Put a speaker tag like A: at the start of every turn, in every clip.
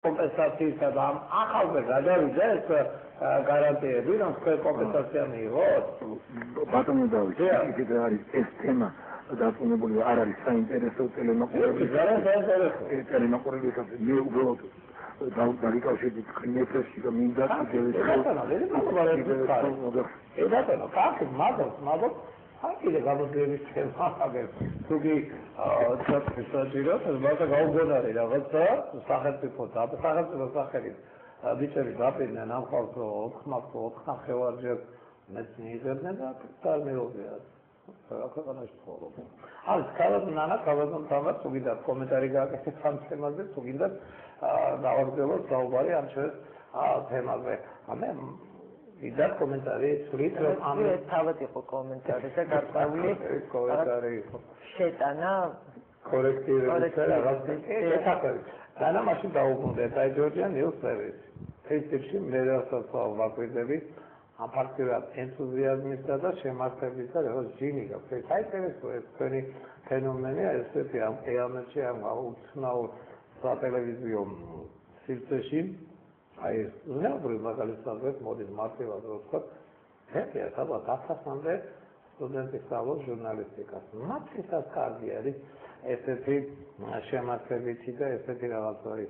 A: კომპენსაციისა და ახალზე გადავიდა ეს გარანტიები, რომ თქვენ კომპენსაცია მიიღოთ?
B: ბატონო დავით, იქით არის ეს თემა დაწუნებული არ არის საინტერესო ტელემაყურებელთა მე უბრალოდ დავიკავშირდით კნეფრებში და მინდა კიდევ გამოძიების თემა აგებს. თუკი საჭიროა, მაგრამ გაუგონარი რაღაცა სახელმწიფო სახელით ბიჭები დაპირდნენ ამ ხალხს 4 ხევარჯერ მეც მიიღებდნენ და წარმოიდგინე. ქვეყანაში ცხოვრობენ. არის ქალბატონ თამარ თუგინდა კომენტარი გააკეთეთ ამ თემაზე, თუგინდა დავაგრძელოთ საუბარი ამ თემაზე. ამე ვიდა კომენტარი თვლით რომ
C: ამ თავად იყო კომენტარი და გარკვეული
A: კომენტარი იყო.
C: შეტანა
A: კორექტირების რაღაცა ეთაკები. დანა მაშინ დაუბრუნდეთ აი ჯორჯიან ნიუს სერვისი. ფეისბუქში მე რასაც ვაკვირდები ამ ფაქტურად ენთუზიაზმისა და შემართების და რაღაც ჯინი გაქვს. საინტერესოა ეს თქვენი ფენომენია ესეთი ამ ეამერში ამ უცნაურ სატელევიზიო სივრცეში. აი ეს ზნეობრივ მაგალითად მოდის მარტივად რო ვთქვა, ეხლა საბათ 1000-მდე სტუდენტი სწავლობს ჟურნალისტიკას. მათთვის კარგი არის ესეთი შემართებითი და ესეთი რაღაცები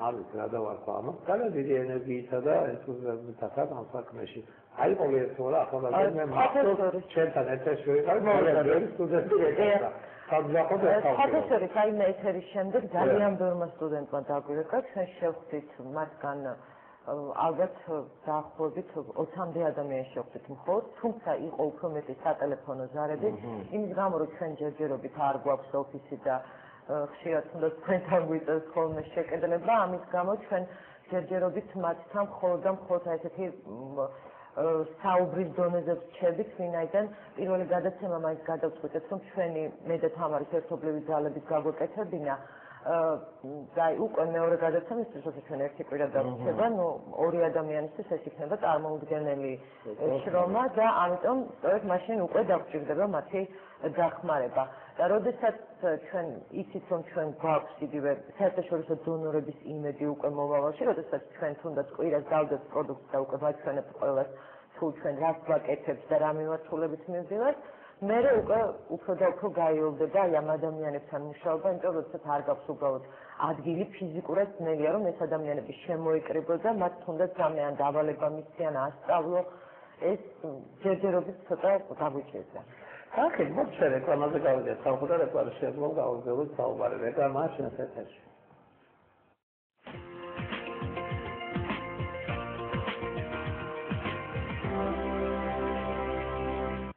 A: არის გადავარქვა ამას. ძალიან დიდი ენერგიისა და ენთუზიაზმით ახალ ამ საქმეში. აი ყოველდღე ახალგაზრდა მე მართლაც ჩემთან ეთერში ვიყავ, მაგრამ სტუდენტი ეკეთა.
C: პროფესორი, აი მე ეთერის შემდეგ ძალიან ბევრმა სტუდენტმა დაგვირეკა, ჩვენ შევხვდით მათგან ალბათ დაახლოებით 20-მდე ადამიანს შევხვდით მხოლოდ, თუმცა იყო უფრო მეტი სატელეფონო ზარები, იმის გამო რომ ჩვენ ჯერჯერობით არ გვაქვს ოფისი და ხშირად უნდა თქვენთან გვიწევს ხოლმე შეკედლება, ამის გამო ჩვენ ჯერჯერობით მათთან მხოლოდ და მხოლოდ ესეთი საუბრის დონეზე ვრჩებით, ვინაიდან პირველი გადაცემა მაინც გადავწყვიტეთ, რომ ჩვენი მე და თამარის ერთობლივი ძალებით გაგვეკეთებინა და უკვე მეორე გადაცემისთვის, როცა ჩვენ ერთი კვირა დავრჩება, ორი ადამიანისთვის ეს იქნება წარმოუდგენელი შრომა და ამიტომ სწორედ მაშინ უკვე დაგვჭირდება მათი დახმარება. და როდესაც ჩვენ იცით, რომ ჩვენ გვაქვს იგივე საერთაშორისო დონორების იმედი უკვე მომავალში, როდესაც ჩვენ თუნდაც კვირას დავდეთ პროდუქტს და უკვე ვაჩვენებთ ყველას თუ ჩვენ რას ვაკეთებთ და რა მიმართულებით მივდივართ, მე უკვე უფრო და უფრო გაიოლდება აი ამ ადამიანებთან მუშაობა, იმიტომ რომ როდესაც არ გაქვს უბრალოდ ადგილი ფიზიკურად ძნელია რომ ეს ადამიანები შემოიკრიბო და მათ თუნდაც რამე ან დავალება მისციან ასწავლო, ეს ჯერჯერობით ცოტა დაგვიჭირდა.
A: ახლა მოწერ რეკლამაზე გავიდეთ, სამხოდა რეკლამის შემდგომ გავაგრძელოთ საუბარი რეკლამაა ჩვენს ეთერში.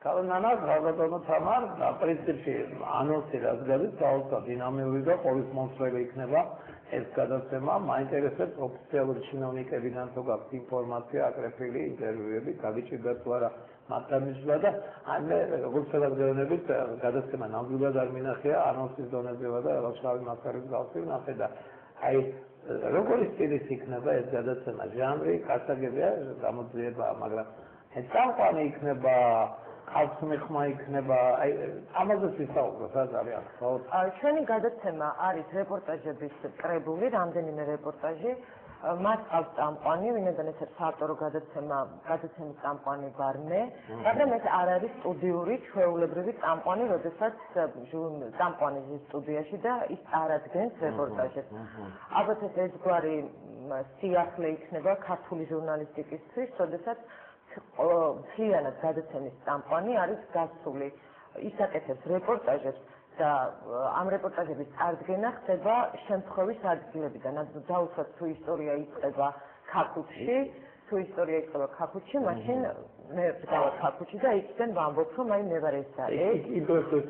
A: კალანანა ბატონო თამარ პრინციპში ანონსი რაც გადის საოცრად დინამიური და ყოველმომსვლელი იქნება ეს გადაცემა მაინტერესებს ოფიციალური ჩინოვნიკებიდან თუ გაქვს ინფორმაცია აკრეფილი ინტერვიუები გაგიჭირდა თუ არა მათთან მისვლა და მე როგორც გადაგზავნებით გადაცემა ნამდვილად არ მინახია ანონსის დონეზევა და შავი მასალის გავსი ვნახე და აი როგორი სტილის იქნება ეს გადაცემა ჟანრი გასაგებია გამოძიება მაგრამ ეს წამყვანი იქნება ხალხმეხმა იქნება აი ამაზე ვისაუბროთ რა ძალიან ხო
C: ჩვენი გადაცემა არის რეპორტაჟების კრებული რამდენიმე რეპორტაჟი მათ აქვს წამყვანი ვინაიდან ეს საავტორო გადაცემის წამყვანი ვარ მე მაგრამ ეს არ არის სტუდიური ჩვეულებრივი წამყვანი როდესაც წამყვანი ჟის სტუდიაში და ის წარადგენს რეპორტაჟებს ალბათ ეს ერთგვარი სიახლე იქნება ქართული ჟურნალისტიკისთვის როდესაც მთლიანად გადაცემის წამყვანი არის გასული ის აკეთებს რეპორტაჟებს და ამ რეპორტაჟების წარდგენა ხდება შემთხვევის ადგილებიდან დაუშვათ თუ ისტორია იწყება ქაქუთში მაშინ მე ვდავალ ქაქუთში და იქიდან ვამბობ რომ აი მე ვარ ეს
A: ინდოეთის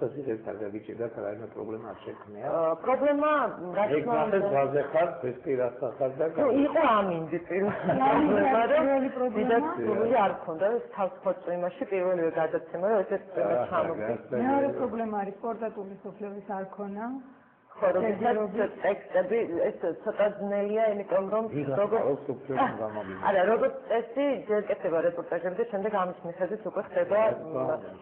A: გაგიჭირდა რაიმე პრობლემა არ შექმნია
C: პრობლემა რა თქმა უნდა
A: ზაზე ხარ ფესტივალს ხარ და
C: იყო ამინდი პირველი პრობლემა არ ქონდა თავს ხოჭო იმაში პირველივე გადაცემა რომ ესეც ჩამოვიდა
D: მეორე პრობლემა არის პორტატული სოფლების არ ქონა
C: როდესაც ტექსტები ეს ცოტა ძნელია, იმიტომ რომ როგორც წესი ჯერ კეთდება რეპორტაჟები და შემდეგ ამის მიხედვით უკვე ხდება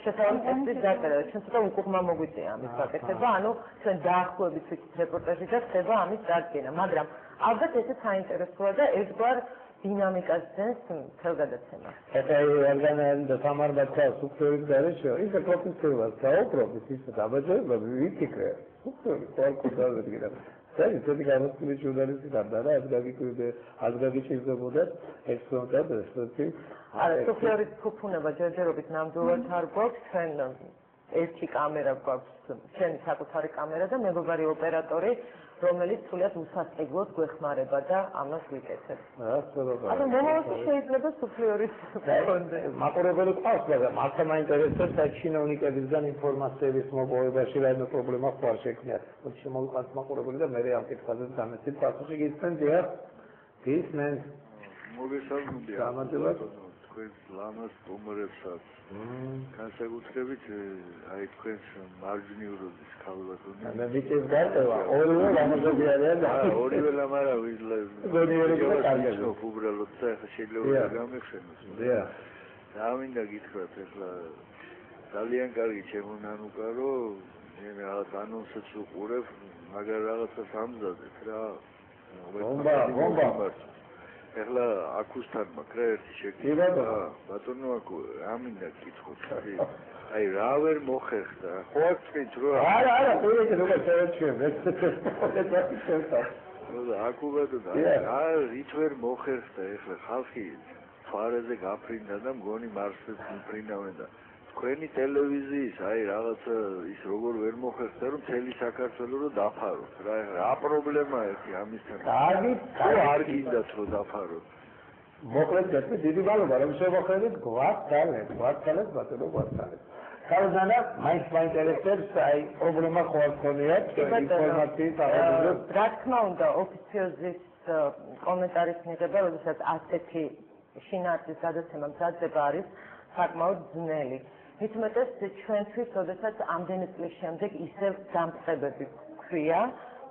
C: შესაბამისი ტექსტის დაწერა. ჩვენ ცოტა უკუღმა მოგვიწია ამის გაკეთება, ანუ ჩვენ დაახლოებით ვიცით რეპორტაჟი და ხდება ამის წარდგენა, მაგრამ ალბათ ესეც საინტერესოა და ერთგვარ დინამიკას ძენს მთელ გადაცემას.
A: ეხლა რადგან და თამარ ბაქას უქცევის გარეშე ისე პროფესიულად საუბრობთ ისე დაბაჯებები ვიფიქრე უქცევი ყოველკვირად საერთოდ ცოტა გამოსული ჟურნალისტი გახდა და आज გაგიჭირდებოდა ექსპერტად ესეთი
C: არა სოფლიორის ფუფუნება ჯერჯერობით ნამდვილად არ გვაქვს ჩვენ ერთი კამერა გვაქვს ჩვენი საკუთარი კამერა და მეგობარი ოპერატორი რომელიც სულად უსასყიდლოდ გვეხმარება და ამას ვიკეთებ. ანუ მომავალში შეიძლება სუფლიორის ფონდზე.
A: მაყურებელი ყავს, მაგრამ მართლა მაინტერესებს აი ჩინოვნიკებისგან ინფორმაციების მოპოვებაში რაიმე პრობლემა ხარ შექმნიათ. შემოვიყვანთ მაყურებელი და მე ამ კითხვაზე დამეცით პასუხი გისცენ დიახ. გისმენ.
E: მოგესალმებით.
A: გამარჯობა.
E: თქვენ ლამაზ სტუმრებსაც. განსაკუთრებით აი თქვენს მარჯვნივ ქალბატონი.
A: მე ვიცი გარკვევა, ორივე ლამაზები არიან და
E: ორივე ლამარა ვიზლე.
A: გონიერება კარგია.
E: უბრალოდ და ახლა შეიძლება გამეხსენოს.
A: დიახ.
E: რა მინდა გითხრათ ახლა ძალიან კარგი ჩემო ნანუკა რომ მე რაღაც ანონსებს უყურებ, მაგრამ რაღაცას ამზადებ რა.
A: ბომბა.
E: ეხლა აკუსთან მაქვს რა ერთი შეკითხვა. ბატონო აკუ, რა მინდა გითხოთ? აი რა ვერ მოხერხდა? ხო აქ თქვით რომ
A: არა, ხუიეთ როგორ შევეჩვენე.
E: აკუ ბატონო, რა რით ვერ მოხერხდა ეხლა ხალხი ფარეზე გაფრინდა და მგონი მარსებს მიფრინავენ და თქვენი ტელევიზიის აი რაღაცა ის როგორ ვერ მოხერხდა რომ მთელი საქართველო რო დაფაროთ რა პრობლემაა ერთი ამისთან არ გინდათ რომ დაფაროთ
A: მოკლედ გეტყვი დიდი მადლობა რომ შემოხედეთ გვაქვს ბატონო გვაქვს ხალხანა მაინც მაინტერესებს აი პრობლემა ხო არ ქონიათ ინფორმაციის აღებაზე
C: რა თქმა უნდა ოფიციოზის კომენტარის მიღება როდესაც ასეთი შინაარსის გადაცემა მზადდება არის საკმაოდ ძნელი მით უმეტეს ჩვენთვის როდესაც ამდენი წლის შემდეგ ისევ დამწყებები გვქვია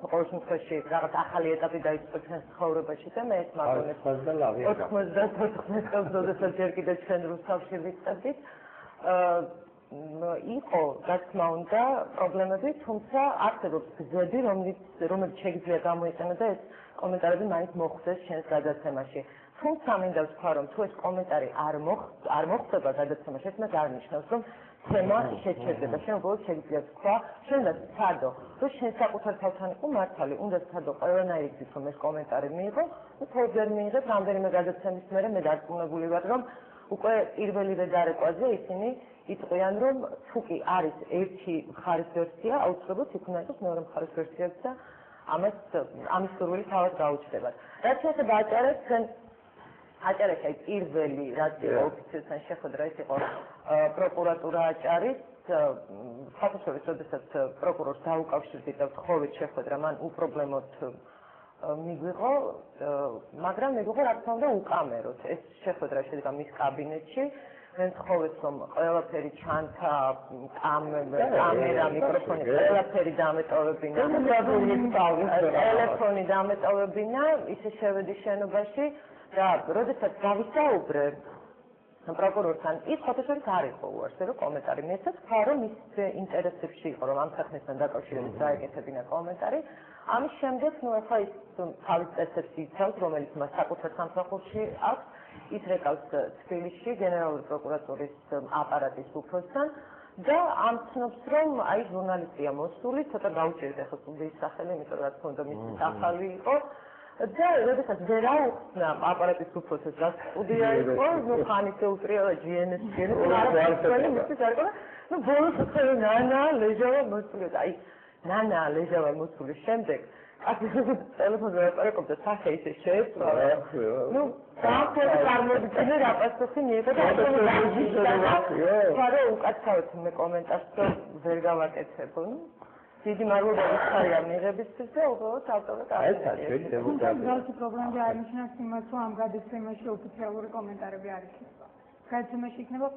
C: ყოველ შემთხვევაში რაღაც ახალი ეტაპი დაიწყო ჩვენს ცხოვრებაში და მე ეს მაგონებს 94 წელს როდესაც ჯერ კიდევ ჩვენ რუსთავში ვიწყებდით იყო რა თქმა უნდა პრობლემები თუმცა არსებობს გზები რომელიც შეგიძლია გამოიყენო და ეს კომენტარები მაინც მოხვდეს ჩვენს გადაცემაში თუმცა მინდა ვთქვა რომ თუ ეს კომენტარი არ მოხდება გადაცემაში ეს მას არ ნიშნავს რომ თემა შეჩერდება შენ უბრალოდ შეგიძლია ვთქვა შენ და ცადო რომ შენ საკუთარ თავთან იყო მართალი უნდა ცადო ყველანაირი გზით რომ ეს კომენტარი მიიღო და თორჯერ მიიღებ რამდენიმე გადაცემის მერე მე დარწმუნებული ვარ რომ უკვე პირველივე დარეკვაზე ისინი იტყვიან რომ თუ კი არის ერთი მხარის ვერსია აუცილებლად იქ უნდა იყოს მეორე მხარის ვერსიაც და ამის სურვილი თავად გაუჩნდებათ რაც შეეხება აჭარებს ჩვენ აჭარაში აი პირველი რაც იყო ოფიციალთან შეხვედრა ის იყო პროკურატურა აჭარის საფუძვლის როდესაც პროკურორს დაუკავშირდით და ვთხოვით შეხვედრა მან უპრობლემოდ მიგვიღო მაგრამ მიგვიღო რა თქმა უნდა უკამეროთ ეს შეხვედრა შედგა მის კაბინეტში მე ვთხოვეთ რომ ყველაფერი ჩანთა კამერა მიკროფონი ყველაფერი დამეტოვებინა ტელეფონი დამეტოვებინა ისე შევედი შენობაში და როდესაც გავისაუბრე პროკურორთან ის ფოტოშოპი არ იყო უარსე რომ კომენტარი მიეცა თქვა რომ ის ინტერესებში იყო რომ ამ საქმესთან დაკავშირებით დაეკეთებინა კომენტარი ამის შემდეგ ნუ ახლა ის თავის წესებს იცავს რომელიც მას საკუთარ სამსახურში აქვს ის რეკავს თბილისში გენერალური პროკურატურის აპარატის უფროსთან და ამცნობს რომ აი ჟურნალისტია მოსული ცოტა გაუჭირდა ახლა სტუდიის სახელი იმიტომ რა თქმა უნდა მისი სახელი იყო და როდესაც ვერ აუხსნა აპარატის უფროსს რა სტუდია იყო ნუ ხანის უტრიალა GNS-ში ნუ ბოლოს ხელი ნანა ლეჟავა მოსული აი ნანა ლეჟავა მოსულის შემდეგ ტელეფონზე ვაპარაკობდა სახე ისე შეეცვალა ნუ საერთოდ წარმოგიდგენე რა პასუხი მიიღო და არა უკაცრავად მე კომენტარს ვერ გავაკეთებო ნუ დიდი მადლობა გიხარია მიღებისთვის და უბრალოდ ავტორად
D: ეს პრობლემა არ ნიშნავს იმას რომ ამ გადაცემაში ოფიციალური კომენტარები არ იქნება გადაცემაში იქნება